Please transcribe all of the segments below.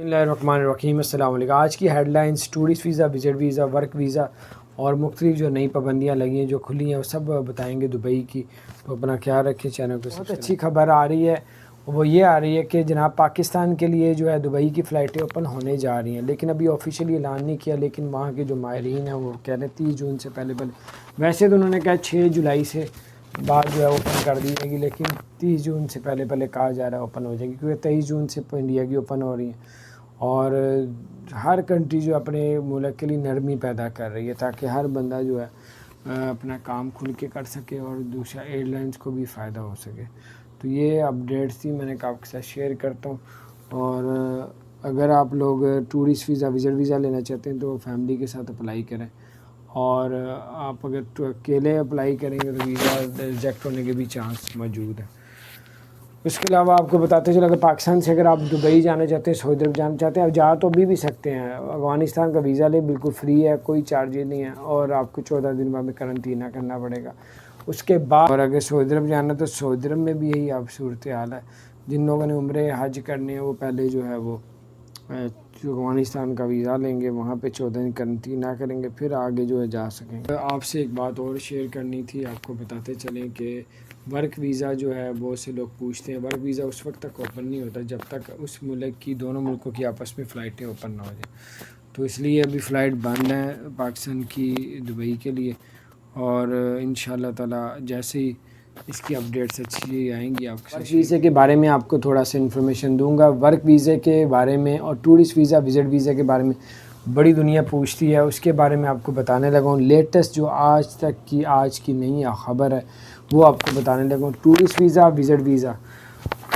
बिस्मिल्लाहिर्रहमानिर्रहीम। अस्सलाम वालेकुम। आज की head lines tourist visa, visit visa, work visa और मुख्तलिफ जो नई पाबंदियाँ लगी हैं, जो खुली हैं, वो सब बताएंगे दुबई की। तो अपना ख्याल रखिए। चैनल को बहुत अच्छी खबर आ रही है, वो ये आ रही है कि जनाब पाकिस्तान के लिए जो है दुबई की फ़्लाइटें ओपन होने जा रही हैं, लेकिन अभी ऑफिशियली ऐलान नहीं किया। लेकिन वहाँ के जो माहिरीन हैं वो कह रहे हैं 30 जून से पहले वैसे तो उन्होंने कहा 6 जुलाई से बाद जो है ओपन कर दी जाएगी, लेकिन 30 जून से पहले कहा जा रहा है ओपन हो जाएगी, क्योंकि 23 जून से इंडिया की ओपन हो रही है। और हर कंट्री जो अपने मुल्क के लिए नरमी पैदा कर रही है, ताकि हर बंदा जो है अपना काम खुल के कर सके और दूसरा एयरलाइंस को भी फ़ायदा हो सके। तो ये अपडेट्स थी, मैंने कहा आपके साथ शेयर करता हूँ। और अगर आप लोग टूरिस्ट वीज़ा, विज़िट वीज़ा लेना चाहते हैं तो फैमिली के साथ अप्लाई करें, और आप अगर तो अकेले अप्लाई करेंगे तो वीज़ा रिजेक्ट होने के भी चांस मौजूद है। उसके अलावा आपको बताते चलो, अगर पाकिस्तान से अगर आप दुबई जाना चाहते हैं, सऊदी अरब जाना चाहते हैं, आप जा तो अभी भी सकते हैं। अफ़गानिस्तान का वीज़ा ले, बिल्कुल फ्री है, कोई चार्जेज नहीं है, और आपको 14 दिन बाद में करंटीना करना पड़ेगा। उसके बाद और अगर सऊदी अरब जाना तो सऊदी अरब में भी यही आप सूरत हाल है। जिन लोगों ने उम्रे हज करने हैं वो पहले जो है वो अफ़गानिस्तान का वीज़ा लेंगे, वहाँ पे 14 दिन करंटीना करेंगे, फिर आगे जो है जा सकेंगे। आपसे एक बात और शेयर करनी थी, आपको बताते चलें कि वर्क वीज़ा जो है बहुत से लोग पूछते हैं, वर्क वीज़ा उस वक्त तक ओपन नहीं होता जब तक उस मुल्क की, दोनों मुल्कों की आपस में फ़्लाइटें ओपन ना हो जाए। तो इसलिए अभी फ़्लाइट बंद है पाकिस्तान की दुबई के लिए, और इंशाअल्लाह ताला जैसे ही इसकी अपडेट्स अच्छी आएंगी आपके वर्क वीज़े के बारे में आपको थोड़ा सा इन्फॉर्मेशन दूंगा। वर्क वीज़े के बारे में और टूरिस्ट वीज़ा, विज़िट वीज़ा के बारे में बड़ी दुनिया पूछती है, उसके बारे में आपको बताने लगा हूँ। लेटेस्ट जो आज की नई ख़बर है वो आपको बताने लगा हूँ। टूरिस्ट वीज़ा, विज़िट वीज़ा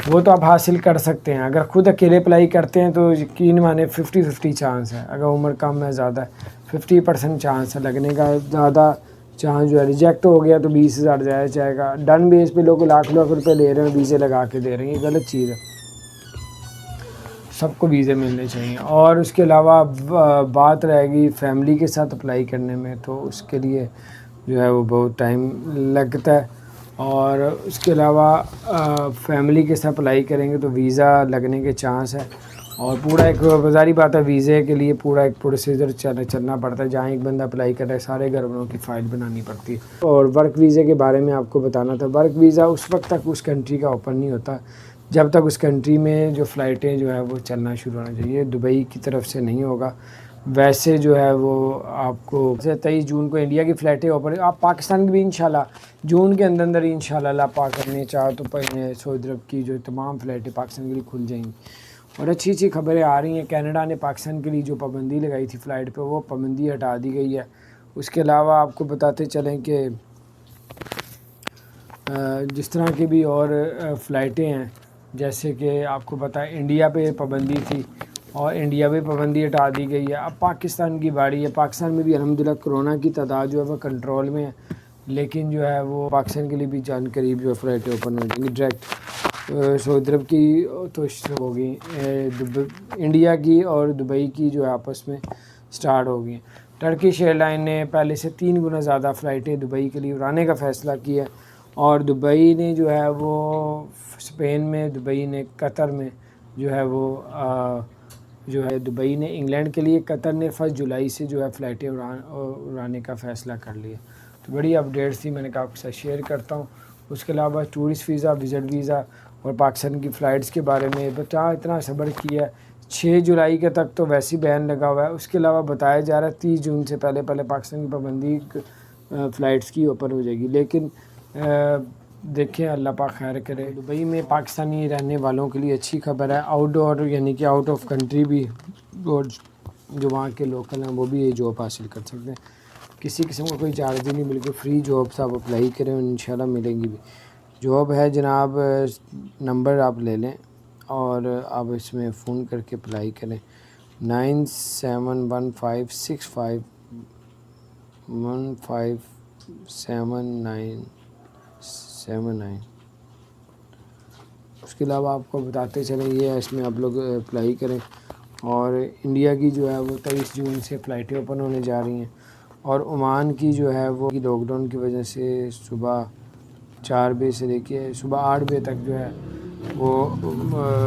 वो तो आप हासिल कर सकते हैं। अगर खुद अकेले अप्लाई करते हैं तो यकीन माने 50-50 चांस है। अगर उम्र कम है, ज़्यादा 50% चांस है लगने का, ज़्यादा चांस जो है रिजेक्ट हो गया तो 20,000 जाया जाएगा। डन बेस पे लोग लाख रुपए ले रहे हैं, वीज़े लगा के दे रहे हैं, ये गलत चीज़ है। सबको वीज़े मिलने चाहिए। और उसके अलावा बात रहेगी फैमिली के साथ अप्लाई करने में, तो उसके लिए जो है वो बहुत टाइम लगता है। और उसके अलावा फैमिली के साथ अप्लाई करेंगे तो वीज़ा लगने के चांस है, और पूरा एक बाज़ारी बात है, वीज़े के लिए पूरा एक प्रोसीजर चलना पड़ता है। जहाँ एक बंदा अप्लाई कर रहा है, सारे घर वालों की फ़ाइल बनानी पड़ती है। और वर्क वीज़े के बारे में आपको बताना था। वर्क वीज़ा उस वक्त तक उस कंट्री का ओपन नहीं होता जब तक उस कंट्री में जो फ़्लाइटें जो है वो चलना शुरू होना चाहिए। दुबई की तरफ से नहीं होगा। वैसे जो है वो आपको 23 जून को इंडिया की फ़्लाइटें ओपन, आप पाकिस्तान की भी इंशाल्लाह जून के अंदर ही इंशाल्लाह अल्लाह पाक करने चाह तो सऊदी अरब की जो तमाम फ़्लाइटें पाकिस्तान के लिए खुल जाएंगी। और अच्छी खबरें आ रही हैं। कनाडा ने पाकिस्तान के लिए जो पाबंदी लगाई थी फ़्लाइट पे, वो पाबंदी हटा दी गई है। उसके अलावा आपको बताते चलें कि जिस तरह की भी और फ़्लाइटें हैं, जैसे कि आपको पता है इंडिया पे पाबंदी थी और इंडिया पे पाबंदी हटा दी गई है। अब पाकिस्तान की बारी है। पाकिस्तान में भी अल्हम्दुलिल्लाह कोरोना की तादाद जो है वो कंट्रोल में है, लेकिन जो है वो पाकिस्तान के लिए भी जान करीब जो है फ़्लाइटें ओपन हो जाएंगी डायरेक्ट। सऊदी अरब की तो होगी, इंडिया की और दुबई की जो है आपस में स्टार्ट हो गई। टर्किश एयरलाइन ने पहले से 3 गुना ज़्यादा फ़्लाइटें दुबई के लिए उड़ाने का फ़ैसला किया, और दुबई ने जो है वो स्पेन में, दुबई ने कतर में जो है वो जो है दुबई ने इंग्लैंड के लिए, कतर ने 1 जुलाई से जो है फ़्लाइटें उड़ाने का फ़ैसला कर लिया। तो बड़ी अपडेट्स थी, मैंने कहा आपके साथ शेयर करता हूँ। उसके अलावा टूरिस्ट वीज़ा, विज़िट वीज़ा और पाकिस्तान की फ़्लाइट्स के बारे में बता इतना सब्र किया। 6 जुलाई के तक तो वैसे ही बैन लगा हुआ है। उसके अलावा बताया जा रहा है 30 जून से पहले पाकिस्तान की पाबंदी फ़्लाइट्स की ओपन हो जाएगी। लेकिन देखें, अल्लाह पाक खैर करे। दुबई में पाकिस्तानी रहने वालों के लिए अच्छी खबर है। आउटडोर यानी कि आउट ऑफ कंट्री भी, और जो वहाँ के लोकल हैं वो भी ये जॉब हासिल कर सकते हैं। किसी किस्म का कोई चार्ज नहीं, बिल्कुल फ्री जॉब से आप अप्लाई करें और इंशाल्लाह मिलेंगी भी। जॉब है जनाब, नंबर आप ले लें और आप इसमें फ़ोन करके अप्लाई करें। 971565157979। उसके अलावा आपको बताते चलें, ये इसमें आप लोग अप्लाई करें। और इंडिया की जो है वो 23 जून से फ़्लाइटें ओपन होने जा रही हैं, और ओमान की जो है वो लॉकडाउन की वजह से सुबह 4 बजे से लेके सुबह 8 बजे तक जो है وہ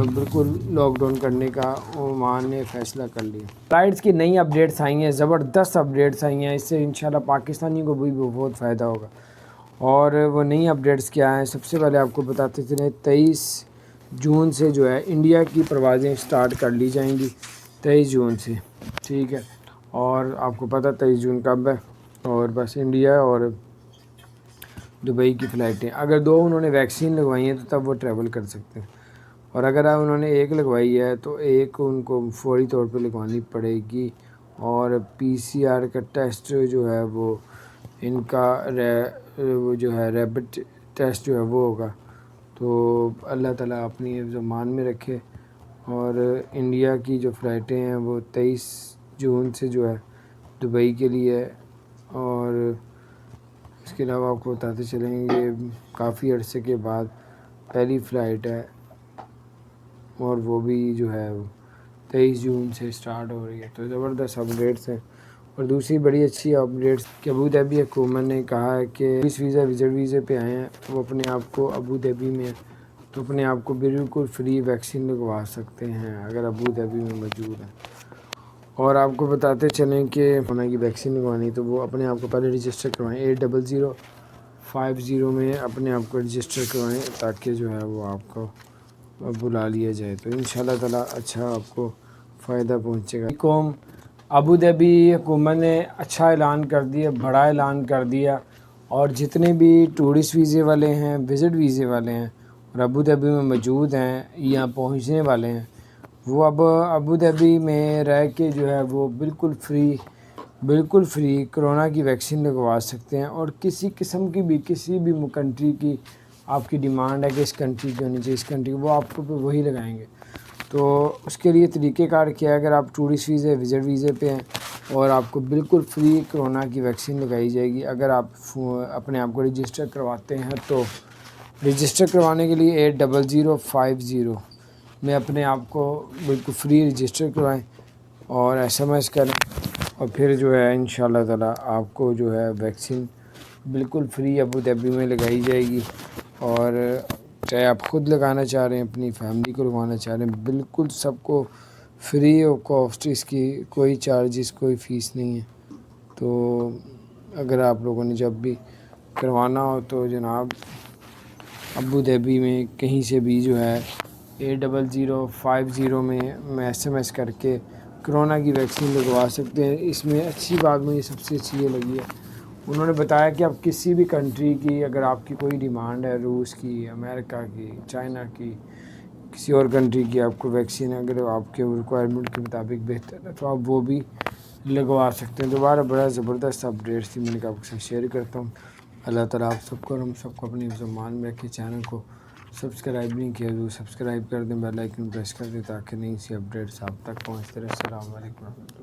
بالکل لاک ڈاؤن کرنے کا عمان نے فیصلہ کر لیا۔ فلائٹس کی نئی اپڈیٹس آئی ہیں، زبردست اپڈیٹس آئی ہیں، اس سے انشاءاللہ پاکستانی کو بھی بہت فائدہ ہوگا۔ اور وہ نئی اپڈیٹس کیا ہیں، سب سے پہلے آپ کو بتاتے چلیں 23 جون سے جو ہے انڈیا کی پروازیں سٹارٹ کر لی جائیں گی، 23 جون سے، ٹھیک ہے۔ اور آپ کو پتہ 23 جون کب ہے، اور بس انڈیا اور دبئی کی فلائٹیں، اگر 2 انہوں نے ویکسین لگوائی ہیں تو تب وہ ٹریول کر سکتے ہیں، اور اگر انہوں نے 1 لگوائی ہے تو 1 ان کو فوری طور پہ لگوانی پڑے گی، اور PCR کا ٹیسٹ جو ہے وہ ان کا وہ جو ہے ریپڈ ٹیسٹ جو ہے وہ ہوگا۔ تو اللہ تعالیٰ اپنی حفظ و امان میں رکھے، اور انڈیا کی جو فلائٹیں ہیں وہ 23 جون سے جو ہے دبئی کے لیے، اور اس کے علاوہ آپ کو بتاتے چلیں گے کافی عرصے کے بعد پہلی فلائٹ ہے، اور وہ بھی جو ہے 23 جون سے سٹارٹ ہو رہی ہے۔ تو زبردست اپڈیٹس ہیں۔ اور دوسری بڑی اچھی اپڈیٹس کہ ابوظہبی حکومت نے کہا ہے کہ اس وزٹ ویزے پہ آئے ہیں وہ اپنے آپ کو ابوظہبی میں تو اپنے آپ کو بالکل فری ویکسین لگوا سکتے ہیں اگر ابوظہبی میں موجود ہیں۔ اور آپ کو بتاتے چلیں کہ کورونا کی ویکسین لگوانی تو وہ اپنے آپ کو پہلے رجسٹر کروائیں، 8050 میں اپنے آپ کو رجسٹر کروائیں تاکہ جو ہے وہ آپ کو بلا لیا جائے، تو انشاءاللہ تعالیٰ اچھا آپ کو فائدہ پہنچے گا۔ ابوظہبی حکومت نے اچھا اعلان کر دیا، بڑا اعلان کر دیا، اور جتنے بھی ٹورسٹ ویزے والے ہیں، وزٹ ویزے والے ہیں اور ابوظہبی میں موجود ہیں یا پہنچنے والے ہیں، وہ اب ابوظہبی میں رہ کے جو ہے وہ بالکل فری کرونا کی ویکسین لگوا سکتے ہیں، اور کسی قسم کی بھی کسی بھی کنٹری کی آپ کی ڈیمانڈ ہے کہ اس کنٹری کی ہونی چاہیے، اس کنٹری وہ آپ کو وہی لگائیں گے۔ تو اس کے لیے طریقہ کار کیا ہے، اگر آپ ٹورسٹ ویزے وزٹ ویزے پہ ہیں اور آپ کو بالکل فری کرونا کی ویکسین لگائی جائے گی، اگر آپ اپنے آپ کو رجسٹر کرواتے ہیں تو رجسٹر کروانے کے لیے 8050 میں اپنے آپ کو بالکل فری رجسٹر کروائیں اور SMS کریں، اور پھر جو ہے انشاءاللہ تعالیٰ آپ کو جو ہے ویکسین بالکل فری ابوظہبی میں لگائی جائے گی، اور چاہے آپ خود لگانا چاہ رہے ہیں، اپنی فیملی کو لگوانا چاہ رہے ہیں، بالکل سب کو فری آف کاسٹ، اس کی کوئی چارجز کوئی فیس نہیں ہے۔ تو اگر آپ لوگوں نے جب بھی کروانا ہو تو جناب ابوظہبی میں کہیں سے بھی جو ہے 8050 میں SMS کر کے کرونا کی ویکسین لگوا سکتے ہیں۔ اس میں اچھی بات مجھے سب سے اچھی یہ لگی ہے، انہوں نے بتایا کہ آپ کسی بھی کنٹری کی اگر آپ کی کوئی ڈیمانڈ ہے، روس کی، امریکہ کی، چائنا کی، کسی اور کنٹری کی آپ کو ویکسین اگر آپ کے ریکوائرمنٹ کے مطابق بہتر ہے تو آپ وہ بھی لگوا سکتے ہیں۔ دوبارہ بڑا زبردست اپڈیٹس تھی، میں نے کہا آپ کے ساتھ شیئر کرتا ہوں۔ اللہ تعالیٰ آپ سب کو اور ہم سب کو اپنی حفظ و امان میں رکھے۔ چینل کو سبسکرائب نہیں کیا تو سبسکرائب کر دیں، بیل آئیکن پریس کر دیں تاکہ نئی سی اپڈیٹس آپ تک پہنچتے رہے۔ السلام علیکم ورحمۃ اللہ۔